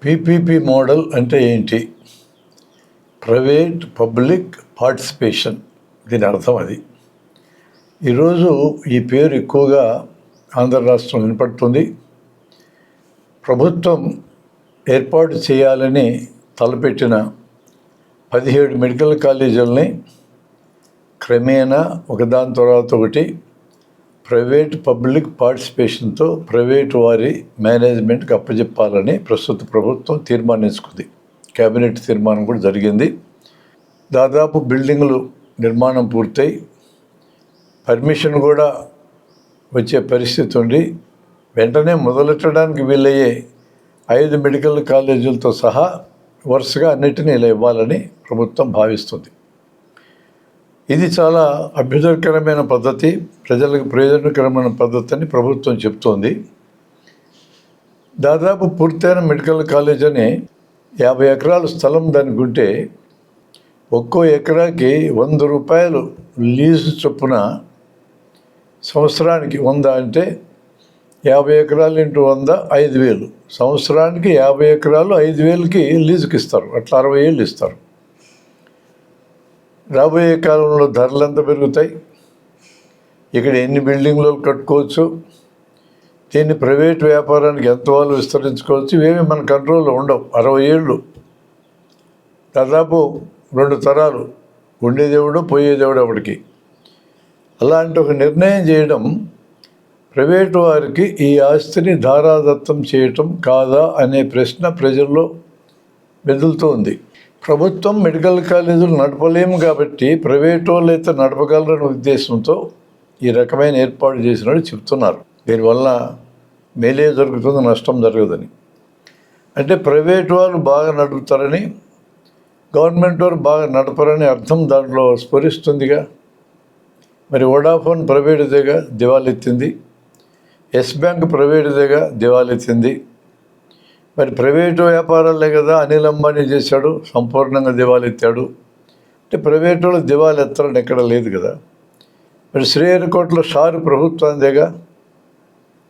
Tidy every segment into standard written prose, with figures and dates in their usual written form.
PPP model అంటే ఏంటి? Private public participation, దీని అర్థం అది. ఈరోజు ఈ పేరు ఎక్కువగా ఆంధ్ర రాష్ట్రం వినపడుతుంది. ప్రభుత్వం ఏర్పాటు చేయాలని తలపెట్టిన 17 మెడికల్ కాలేజీలని క్రమేణా ఒకదాని తర్వాత ఒకటి ప్రైవేట్ పబ్లిక్ పార్టిసిపేషన్తో ప్రైవేటు వారి మేనేజ్మెంట్కి అప్పచెప్పాలని ప్రస్తుత ప్రభుత్వం తీర్మానించుకుంది. కేబినెట్ తీర్మానం కూడా జరిగింది. దాదాపు బిల్డింగులు నిర్మాణం పూర్తయి పర్మిషన్ కూడా వచ్చే పరిస్థితి ఉండి వెంటనే మొదలెట్టడానికి వీలయ్యే 5 మెడికల్ కాలేజీలతో సహా వరుసగా అన్నిటినీ ఇలా ఇవ్వాలని ప్రభుత్వం భావిస్తుంది. ఇది చాలా అభ్యుదయకరమైన పద్ధతి, ప్రజలకు ప్రయోజనకరమైన పద్ధతి అని ప్రభుత్వం చెప్తోంది. దాదాపు పూర్తయిన మెడికల్ కాలేజ్ అని 50 ఎకరాల స్థలం దానికి ఉంటే ఒక్కో ఎకరాకి 100 రూపాయలు లీజు చొప్పున సంవత్సరానికి 100 అంటే 50 ఎకరాలు ఇంటూ 100 5,000. సంవత్సరానికి 50 ఎకరాలు 5,000కి లీజుకి ఇస్తారు. అట్లా 60 ఏళ్ళు ఇస్తారు. రాబోయే కాలంలో ధరలు ఎంత పెరుగుతాయి, ఇక్కడ ఎన్ని బిల్డింగ్లు కట్టుకోవచ్చు, దీన్ని ప్రైవేట్ వ్యాపారానికి ఎంత వాళ్ళు విస్తరించుకోవచ్చు, ఇవేమి మన కంట్రోల్లో ఉండవు. 60 ఏళ్ళు దాదాపు 2 తరాలు ఉండేదేవుడు పోయేదేవుడు అప్పటికి. అలాంటి ఒక నిర్ణయం చేయడం ప్రైవేటు వారికి ఈ ఆస్తిని ధారాదత్తం చేయటం కాదా అనే ప్రశ్న ప్రజల్లో మెదులుతూ ఉంది. ప్రభుత్వం మెడికల్ కాలేజీలు నడపలేము కాబట్టి ప్రైవేట్ వాళ్ళు అయితే నడపగలరనే ఉద్దేశంతో ఈ రకమైన ఏర్పాటు చేసినట్టు చెప్తున్నారు. దీనివల్ల మేలే జరుగుతుంది, నష్టం జరగదని. అంటే ప్రైవేట్ వాళ్ళు బాగా నడుపుతారని, గవర్నమెంట్ వారు బాగా నడపరని అర్థం దాంట్లో స్ఫురిస్తుందిగా. మరి వోడాఫోన్ ప్రైవేటుదేగా దివాలెత్తింది, ఎస్ బ్యాంక్ ప్రైవేటుదేగా దివాలెత్తింది. మరి ప్రైవేటు వ్యాపారాలే కదా అనిల్ అంబానీ చేశాడు, సంపూర్ణంగా దివాలెత్తాడు. అంటే ప్రైవేటు వాళ్ళు దివాలెత్తాలని ఎక్కడ లేదు కదా. మరి శ్రీహరికోటలో షారు ప్రభుత్వందేగా,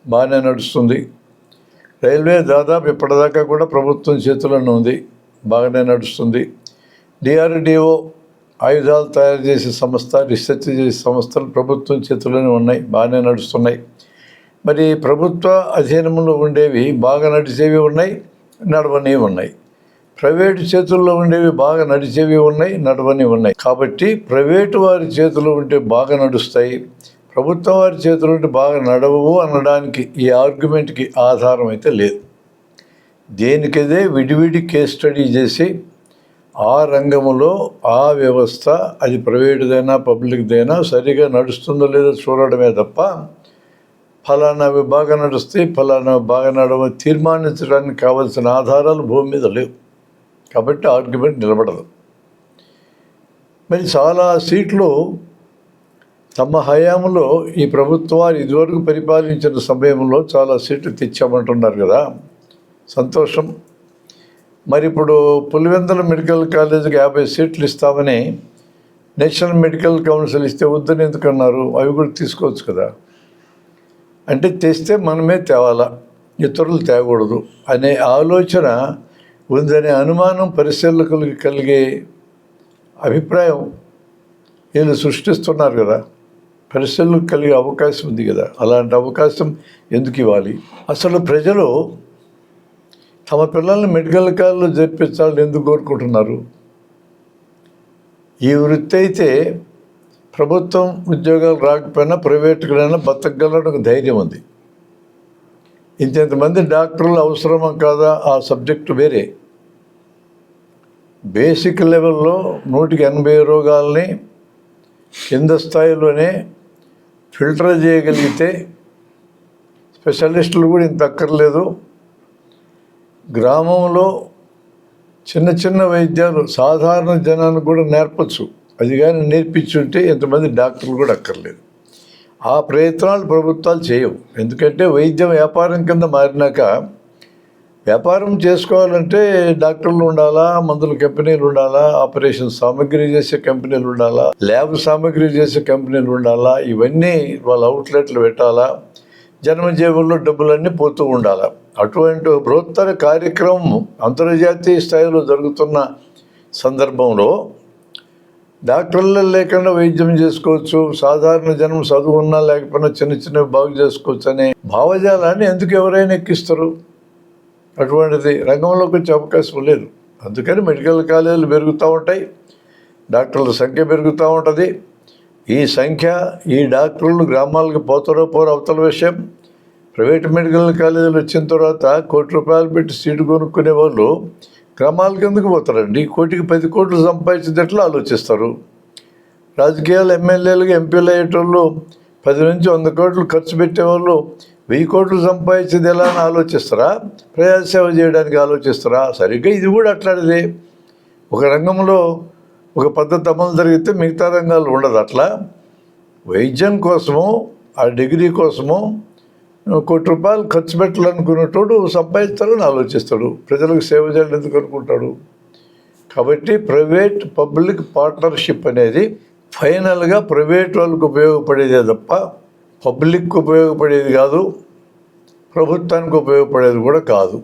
బాగానే నడుస్తుంది. రైల్వే దాదాపు ఇప్పటిదాకా కూడా ప్రభుత్వం చేతుల్లోనే ఉంది, బాగానే నడుస్తుంది. డిఆర్డిఓ ఆయుధాలు తయారు చేసే సంస్థ, రీసెర్చ్ చేసే సంస్థలు ప్రభుత్వం చేతుల్లోనే ఉన్నాయి, బాగానే నడుస్తున్నాయి. మరి ప్రభుత్వ అధీనంలో ఉండేవి బాగా నడిచేవి ఉన్నాయి, నడవనివి ఉన్నాయి. ప్రైవేటు చేతుల్లో ఉండేవి బాగా నడిచేవి ఉన్నాయి, నడవని ఉన్నాయి. కాబట్టి ప్రైవేటు వారి చేతుల్లో ఉంటే బాగా నడుస్తాయి, ప్రభుత్వం వారి చేతుల్లో ఉంటే బాగా నడవవు అనడానికి ఈ ఆర్గ్యుమెంట్కి ఆధారం అయితే లేదు. దేనికదే విడివిడి కేస్ స్టడీ చేసి ఆ రంగంలో ఆ వ్యవస్థ, అది ప్రైవేటుదైనా పబ్లిక్దైనా సరిగా నడుస్తుందో లేదో చూడడమే తప్ప ఫలానావి బాగా నడుస్తాయి, ఫలానావి బాగా నడవని తీర్మానించడానికి కావాల్సిన ఆధారాలు భూమి మీద లేవు. కాబట్టి ఆర్గ్యుమెంట్ నిలబడదు. మరి చాలా సీట్లు తమ హయాంలో ఈ ప్రభుత్వాలు ఇదివరకు పరిపాలించిన సమయంలో చాలా సీట్లు తెచ్చామంటున్నారు కదా, సంతోషం. మరి ఇప్పుడు పులివెందుల మెడికల్ కాలేజీకి 50 సీట్లు ఇస్తామని నేషనల్ మెడికల్ కౌన్సిల్ ఇస్తే వద్దని ఎందుకన్నారు? అవి కూడా తీసుకోవచ్చు కదా. అంటే తెస్తే మనమే తేవాలా, ఇతరులు తేకూడదు అనే ఆలోచన ఉందనే అనుమానం పరిశీలకులకి కలిగే అభిప్రాయం వీళ్ళు సృష్టిస్తున్నారు కదా. పరిశీలనకు కలిగే అవకాశం ఉంది కదా. అలాంటి అవకాశం ఎందుకు ఇవ్వాలి? అసలు ప్రజలు తమ పిల్లల్ని మెడికల్ కాలేజీలో చేర్పించాలని ఎందుకు కోరుకుంటున్నారు? ఈ వృత్తి అయితే ప్రభుత్వం ఉద్యోగాలు రాకపోయినా ప్రైవేటుకైనా బతకగలడానికి ధైర్యం ఉంది. ఇంతమంది డాక్టర్లు అవసరమా కాదా ఆ సబ్జెక్టు వేరే. బేసిక్ లెవెల్లో 180 రోగాల్ని కింద స్థాయిలోనే ఫిల్టర్ చేయగలిగితే స్పెషలిస్టులు కూడా ఇంత అక్కర్లేదు. గ్రామంలో చిన్న చిన్న వైద్యాలు సాధారణ జనానికి కూడా నేర్పచ్చు. అది కానీ నేర్పించుంటే ఎంతమంది డాక్టర్లు కూడా అక్కర్లేదు. ఆ ప్రయత్నాలు ప్రభుత్వాలు చేయవు. ఎందుకంటే వైద్యం వ్యాపారం కింద మారినాక వ్యాపారం చేసుకోవాలంటే డాక్టర్లు ఉండాలా, మందుల కంపెనీలు ఉండాలా, ఆపరేషన్ సామాగ్రి చేసే కంపెనీలు ఉండాలా, ల్యాబ్ సామాగ్రి చేసే కంపెనీలు ఉండాలా, ఇవన్నీ వాళ్ళ అవుట్లెట్లు పెట్టాలా, జన్మజేబుల్లో డబ్బులన్నీ పోతూ ఉండాలి. అటువంటి బృహత్తర కార్యక్రమం అంతర్జాతీయ స్థాయిలో జరుగుతున్న సందర్భంలో డాక్టర్లు లేకుండా వైద్యం చేసుకోవచ్చు, సాధారణ జనం చదువున్నా లేకపోయినా చిన్న చిన్నవి బాగు చేసుకోవచ్చు అనే భావజాలాన్ని ఎందుకు ఎవరైనా ఎక్కిస్తారు? అటువంటిది రంగంలోకి వచ్చే అవకాశం లేదు. అందుకని మెడికల్ కాలేజీలు పెరుగుతూ ఉంటాయి, డాక్టర్ల సంఖ్య పెరుగుతూ ఉంటుంది. ఈ సంఖ్య, ఈ డాక్టర్లు గ్రామాలకు పోతారో పోరో అవతల విషయం. ప్రైవేట్ మెడికల్ కాలేజీలు వచ్చిన తర్వాత ₹1,00,00,000 పెట్టి సీటు కొనుక్కునే వాళ్ళు గ్రామాలకు ఎందుకు పోతారండి? కోటికి 10 కోట్లు సంపాదించేటట్లు ఆలోచిస్తారు. రాజకీయాలు ఎమ్మెల్యేలుగా ఎంపీలు అయ్యేటోళ్ళు 10 నుంచి 100 కోట్లు ఖర్చు పెట్టేవాళ్ళు 1000 కోట్లు సంపాదించేది ఎలా అని ఆలోచిస్తారా? ప్రజాసేవ చేయడానికి ఆలోచిస్తారా? సరిగ్గా ఇది కూడా అట్లాంటిదే. ఒక రంగంలో ఒక పద్ధతి అమలు జరిగితే మిగతా రంగాలు ఉండదు. అట్లా వైద్యం కోసము, ఆ డిగ్రీ కోసము ₹1,00,00,000 ఖర్చు పెట్టాలనుకునేటోడు సంపాదిస్తాడని ఆలోచిస్తాడు. ప్రజలకు సేవ చేయాలని ఎందుకు అనుకుంటాడు? కాబట్టి ప్రైవేట్ పబ్లిక్ పార్ట్నర్షిప్ అనేది ఫైనల్గా ప్రైవేట్ వాళ్ళకు ఉపయోగపడేదే తప్ప పబ్లిక్కి ఉపయోగపడేది కాదు, ప్రభుత్వానికి ఉపయోగపడేది కూడా కాదు.